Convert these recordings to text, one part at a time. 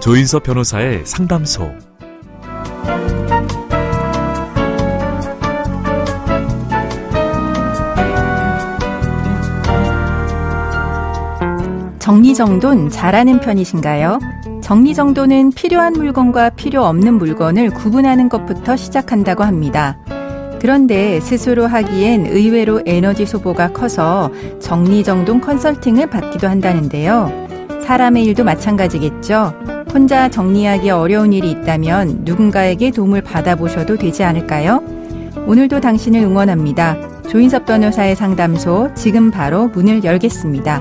조인섭 변호사의 상담소. 정리정돈 잘하는 편이신가요? 정리정돈은 필요한 물건과 필요 없는 물건을 구분하는 것부터 시작한다고 합니다. 그런데 스스로 하기엔 의외로 에너지 소모가 커서 정리정돈 컨설팅을 받기도 한다는데요. 사람의 일도 마찬가지겠죠. 혼자 정리하기 어려운 일이 있다면 누군가에게 도움을 받아보셔도 되지 않을까요? 오늘도 당신을 응원합니다. 조인섭 변호사의 상담소, 지금 바로 문을 열겠습니다.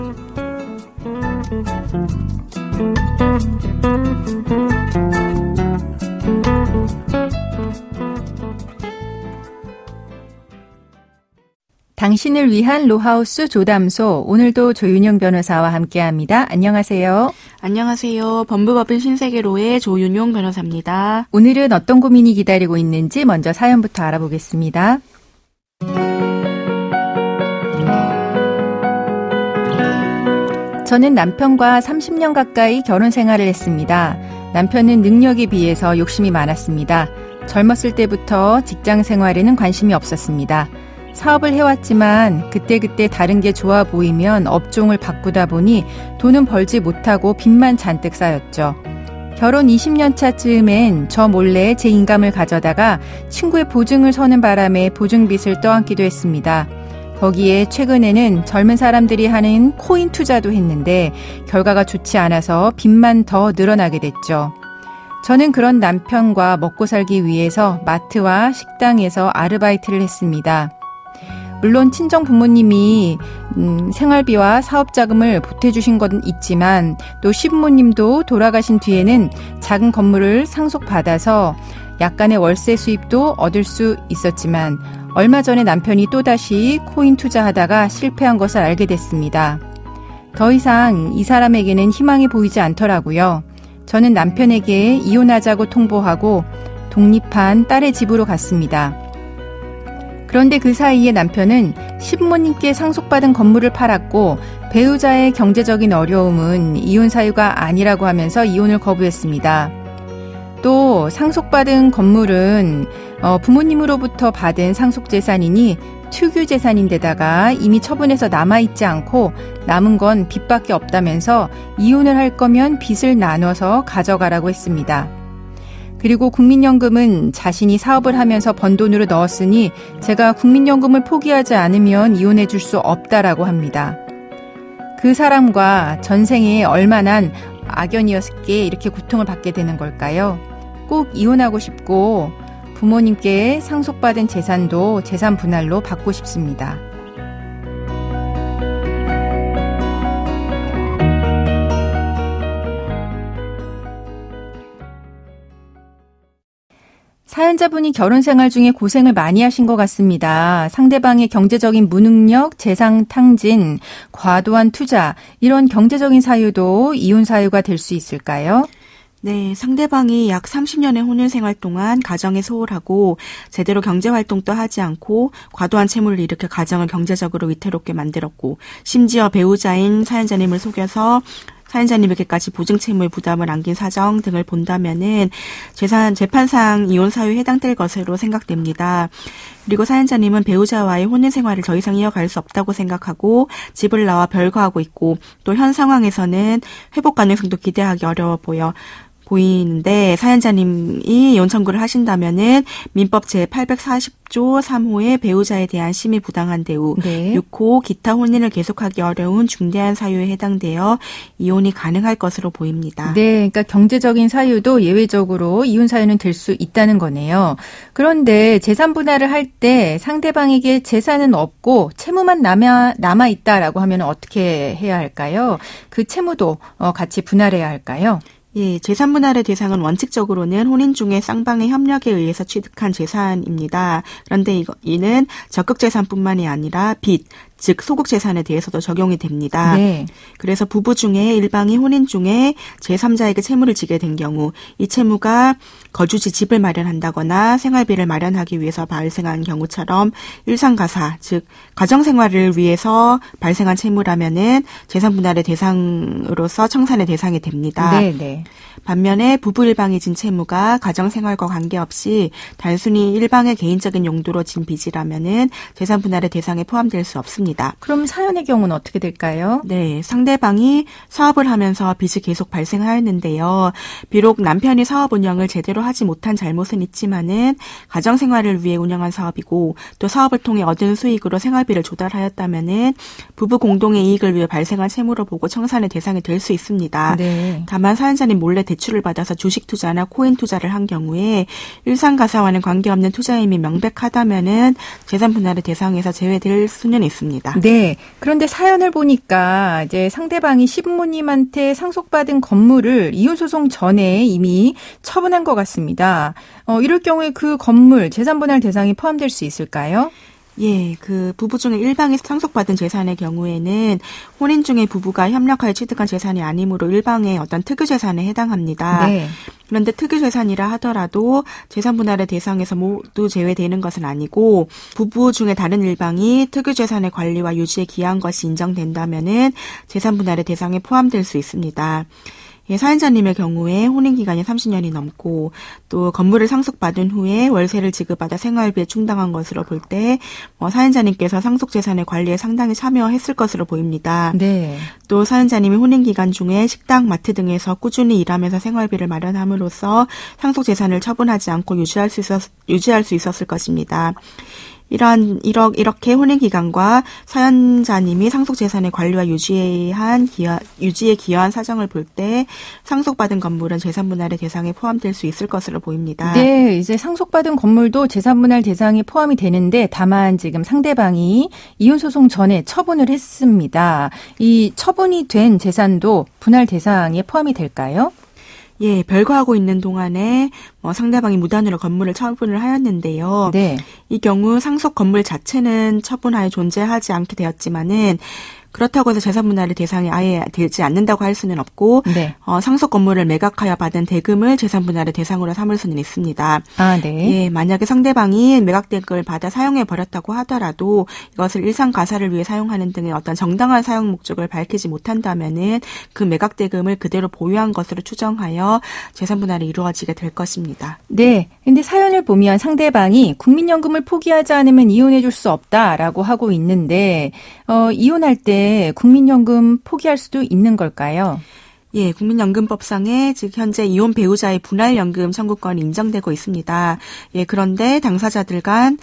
당신을 위한 로하우스 조담소, 오늘도 조윤영 변호사와 함께합니다. 안녕하세요. 안녕하세요. 법무법인 신세계로의 조윤용 변호사입니다. 오늘은 어떤 고민이 기다리고 있는지 먼저 사연부터 알아보겠습니다. 저는 남편과 30년 가까이 결혼 생활을 했습니다. 남편은 능력에 비해서 욕심이 많았습니다. 젊었을 때부터 직장 생활에는 관심이 없었습니다. 사업을 해왔지만 그때그때 다른 게 좋아 보이면 업종을 바꾸다 보니 돈은 벌지 못하고 빚만 잔뜩 쌓였죠. 결혼 20년 차쯤엔 저 몰래 제 인감을 가져다가 친구의 보증을 서는 바람에 보증빚을 떠안기도 했습니다. 거기에 최근에는 젊은 사람들이 하는 코인 투자도 했는데 결과가 좋지 않아서 빚만 더 늘어나게 됐죠. 저는 그런 남편과 먹고 살기 위해서 마트와 식당에서 아르바이트를 했습니다. 물론 친정 부모님이 생활비와 사업자금을 보태주신 건 있지만 또 시부모님도 돌아가신 뒤에는 작은 건물을 상속받아서 약간의 월세 수입도 얻을 수 있었지만 얼마 전에 남편이 또다시 코인 투자하다가 실패한 것을 알게 됐습니다. 더 이상 이 사람에게는 희망이 보이지 않더라고요. 저는 남편에게 이혼하자고 통보하고 독립한 딸의 집으로 갔습니다. 그런데 그 사이에 남편은 시부모님께 상속받은 건물을 팔았고 배우자의 경제적인 어려움은 이혼 사유가 아니라고 하면서 이혼을 거부했습니다. 또 상속받은 건물은 부모님으로부터 받은 상속재산이니 특유재산인데다가 이미 처분해서 남아있지 않고 남은 건 빚밖에 없다면서 이혼을 할 거면 빚을 나눠서 가져가라고 했습니다. 그리고 국민연금은 자신이 사업을 하면서 번 돈으로 넣었으니 제가 국민연금을 포기하지 않으면 이혼해 줄 수 없다라고 합니다. 그 사람과 전생에 얼마나 악연이었기에 이렇게 고통을 받게 되는 걸까요? 꼭 이혼하고 싶고 부모님께 상속받은 재산도 재산 분할로 받고 싶습니다. 사연자분이 결혼 생활 중에 고생을 많이 하신 것 같습니다. 상대방의 경제적인 무능력, 재산 탕진, 과도한 투자, 이런 경제적인 사유도 이혼 사유가 될 수 있을까요? 네, 상대방이 약 30년의 혼인 생활 동안 가정에 소홀하고 제대로 경제활동도 하지 않고 과도한 채무를 일으켜 가정을 경제적으로 위태롭게 만들었고 심지어 배우자인 사연자님을 속여서 사연자님에게까지 보증채무의 부담을 안긴 사정 등을 본다면은 재판상 이혼 사유에 해당될 것으로 생각됩니다. 그리고 사연자님은 배우자와의 혼인 생활을 더 이상 이어갈 수 없다고 생각하고 집을 나와 별거하고 있고 또 현 상황에서는 회복 가능성도 기대하기 어려워 보이는데 사연자님이 이혼 청구를 하신다면은 민법 제840조 3호의 배우자에 대한 심의 부당한 대우, 네. 6호 기타 혼인을 계속하기 어려운 중대한 사유에 해당되어 이혼이 가능할 것으로 보입니다. 네, 그러니까 경제적인 사유도 예외적으로 이혼 사유는 될 수 있다는 거네요. 그런데 재산 분할을 할 때 상대방에게 재산은 없고 채무만 남아 있다라고 하면 어떻게 해야 할까요? 그 채무도 같이 분할해야 할까요? 예, 재산 분할의 대상은 원칙적으로는 혼인 중에 쌍방의 협력에 의해서 취득한 재산입니다. 그런데 이는 적극 재산뿐만이 아니라 빚, 즉 소국 재산에 대해서도 적용이 됩니다. 네. 그래서 부부 중에 일방이 혼인 중에 제3자에게 채무를 지게 된 경우 이 채무가 거주지 집을 마련한다거나 생활비를 마련하기 위해서 발생한 경우처럼 일상가사, 즉 가정생활을 위해서 발생한 채무라면은 재산분할의 대상으로서 청산의 대상이 됩니다. 네, 네. 반면에 부부 일방이 진 채무가 가정생활과 관계없이 단순히 일방의 개인적인 용도로 진 빚이라면은 재산분할의 대상에 포함될 수 없습니다. 그럼 사연의 경우는 어떻게 될까요? 네, 상대방이 사업을 하면서 빚이 계속 발생하였는데요. 비록 남편이 사업 운영을 제대로 하지 못한 잘못은 있지만은 가정생활을 위해 운영한 사업이고 또 사업을 통해 얻은 수익으로 생활비를 조달하였다면은 부부 공동의 이익을 위해 발생한 채무로 보고 청산의 대상이 될 수 있습니다. 네. 다만 사연자님 몰래 대출을 받아서 주식 투자나 코인 투자를 한 경우에 일상가사와는 관계없는 투자임이 명백하다면은 재산분할의 대상에서 제외될 수는 있습니다. 네. 그런데 사연을 보니까 이제 상대방이 시부모님한테 상속받은 건물을 이혼소송 전에 이미 처분한 것 같습니다. 이럴 경우에 그 건물 재산분할 대상이 포함될 수 있을까요? 예, 그 부부 중에 일방이 상속받은 재산의 경우에는 혼인 중에 부부가 협력하여 취득한 재산이 아니므로 일방의 어떤 특유재산에 해당합니다. 네. 그런데 특유재산이라 하더라도 재산분할의 대상에서 모두 제외되는 것은 아니고 부부 중에 다른 일방이 특유재산의 관리와 유지에 기여한 것이 인정된다면은 재산분할의 대상에 포함될 수 있습니다. 예, 사연자님의 경우에 혼인기간이 30년이 넘고 또 건물을 상속받은 후에 월세를 지급받아 생활비에 충당한 것으로 볼 때 사연자님께서 상속재산의 관리에 상당히 참여했을 것으로 보입니다. 네. 또 사연자님이 혼인기간 중에 식당, 마트 등에서 꾸준히 일하면서 생활비를 마련함으로써 상속재산을 처분하지 않고 유지할 수 있었을 것입니다. 이렇게 혼인기간과 사연자님이 상속재산의 관리와 유지에 기여한 사정을 볼 때 상속받은 건물은 재산분할의 대상에 포함될 수 있을 것으로 보입니다. 네, 이제 상속받은 건물도 재산분할 대상에 포함이 되는데 다만 지금 상대방이 이혼소송 전에 처분을 했습니다. 이 처분이 된 재산도 분할 대상에 포함이 될까요? 예, 별거하고 있는 동안에 상대방이 무단으로 건물을 처분을 하였는데요. 네. 이 경우 상속 건물 자체는 처분하여 존재하지 않게 되었지만은 그렇다고 해서 재산분할의 대상이 아예 되지 않는다고 할 수는 없고 네. 상속 건물을 매각하여 받은 대금을 재산분할의 대상으로 삼을 수는 있습니다. 아, 네. 예, 만약에 상대방이 매각대금을 받아 사용해 버렸다고 하더라도 이것을 일상 가사를 위해 사용하는 등의 어떤 정당한 사용 목적을 밝히지 못한다면은 그 매각대금을 그대로 보유한 것으로 추정하여 재산분할이 이루어지게 될 것입니다. 네. 근데 사연을 보면 상대방이 국민연금을 포기하지 않으면 이혼해 줄 수 없다라고 하고 있는데 이혼할 때 국민연금 포기할 수도 있는 걸까요? 예, 국민연금법상에 즉 현재 이혼 배우자의 분할연금 청구권이 인정되고 있습니다. 예, 그런데 당사자들 간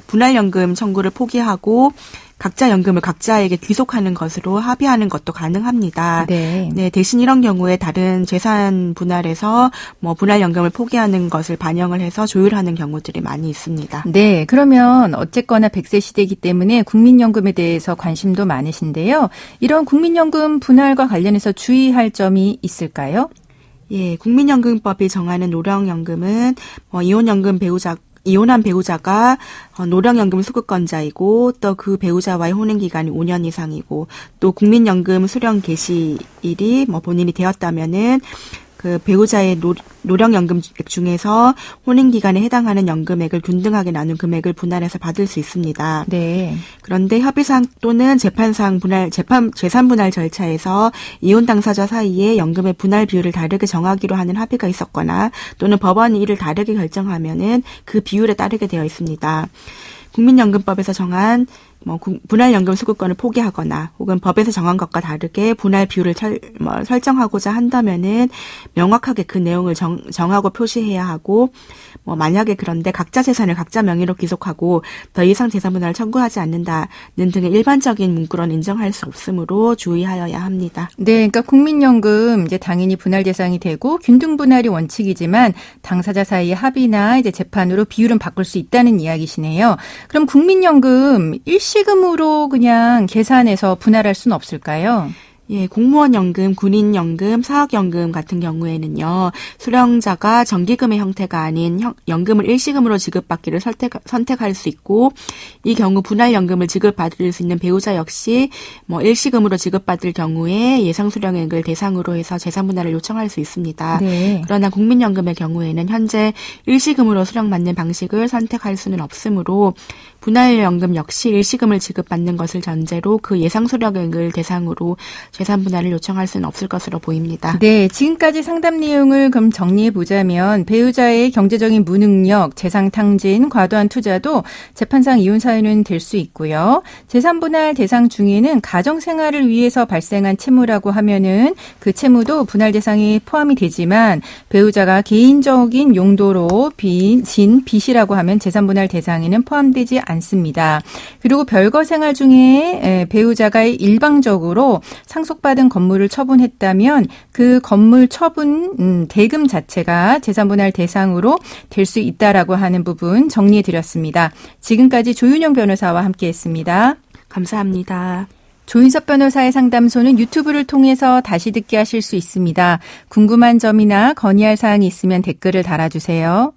분할연금 청구를 포기하고 각자 연금을 각자에게 귀속하는 것으로 합의하는 것도 가능합니다. 네. 네, 대신 이런 경우에 다른 재산 분할에서 분할연금을 포기하는 것을 반영을 해서 조율하는 경우들이 많이 있습니다. 네, 그러면 어쨌거나 100세 시대이기 때문에 국민연금에 대해서 관심도 많으신데요. 이런 국민연금 분할과 관련해서 주의할 점이 있을까요? 예, 국민연금법이 정하는 노령연금은 이혼한 배우자가 노령연금 수급권자이고 또 그 배우자와의 혼인기간이 5년 이상이고 또 국민연금 수령 개시일이 본인이 되었다면은 그 배우자의 노령연금액 중에서 혼인기간에 해당하는 연금액을 균등하게 나눈 금액을 분할해서 받을 수 있습니다. 네. 그런데 협의상 또는 재판상 재산분할 절차에서 이혼 당사자 사이에 연금의 분할 비율을 다르게 정하기로 하는 합의가 있었거나 또는 법원이 이를 다르게 결정하면은 그 비율에 따르게 되어 있습니다. 국민연금법에서 정한 분할연금 수급권을 포기하거나 혹은 법에서 정한 것과 다르게 분할 비율을 설정하고자 한다면은 명확하게 그 내용을 정하고 표시해야 하고 만약에 그런데 각자 재산을 각자 명의로 귀속하고 더 이상 재산분할을 청구하지 않는다는 등의 일반적인 문구로는 인정할 수 없으므로 주의하여야 합니다. 네, 그러니까 국민연금 이제 당연히 분할 대상이 되고 균등 분할이 원칙이지만 당사자 사이의 합의나 이제 재판으로 비율은 바꿀 수 있다는 이야기시네요. 그럼 국민연금 일시금으로 그냥 계산해서 분할할 수는 없을까요? 예, 공무원연금, 군인연금, 사학연금 같은 경우에는요, 수령자가 정기금의 형태가 아닌 연금을 일시금으로 지급받기를 선택할 수 있고, 이 경우 분할연금을 지급받을 수 있는 배우자 역시 일시금으로 지급받을 경우에 예상수령액을 대상으로 해서 재산분할을 요청할 수 있습니다. 네. 그러나 국민연금의 경우에는 현재 일시금으로 수령받는 방식을 선택할 수는 없으므로 분할연금 역시 일시금을 지급받는 것을 전제로 그 예상수령액을 대상으로 재산분할을 요청할 수는 없을 것으로 보입니다. 네, 지금까지 상담 내용을 그럼 정리해보자면 배우자의 경제적인 무능력, 재산탕진, 과도한 투자도 재판상 이혼 사유는 될 수 있고요. 재산분할 대상 중에는 가정생활을 위해서 발생한 채무라고 하면은 그 채무도 분할 대상에 포함이 되지만 배우자가 개인적인 용도로 진 빚이라고 하면 재산분할 대상에는 포함되지 않습니다. 그리고 별거 생활 중에 배우자가 일방적으로 상속받은 건물을 처분했다면 그 건물 처분 대금 자체가 재산분할 대상으로 될 수 있다라고 하는 부분 정리해드렸습니다. 지금까지 조윤영 변호사와 함께했습니다. 감사합니다. 조인섭 변호사의 상담소는 유튜브를 통해서 다시 듣게 하실 수 있습니다. 궁금한 점이나 건의할 사항이 있으면 댓글을 달아주세요.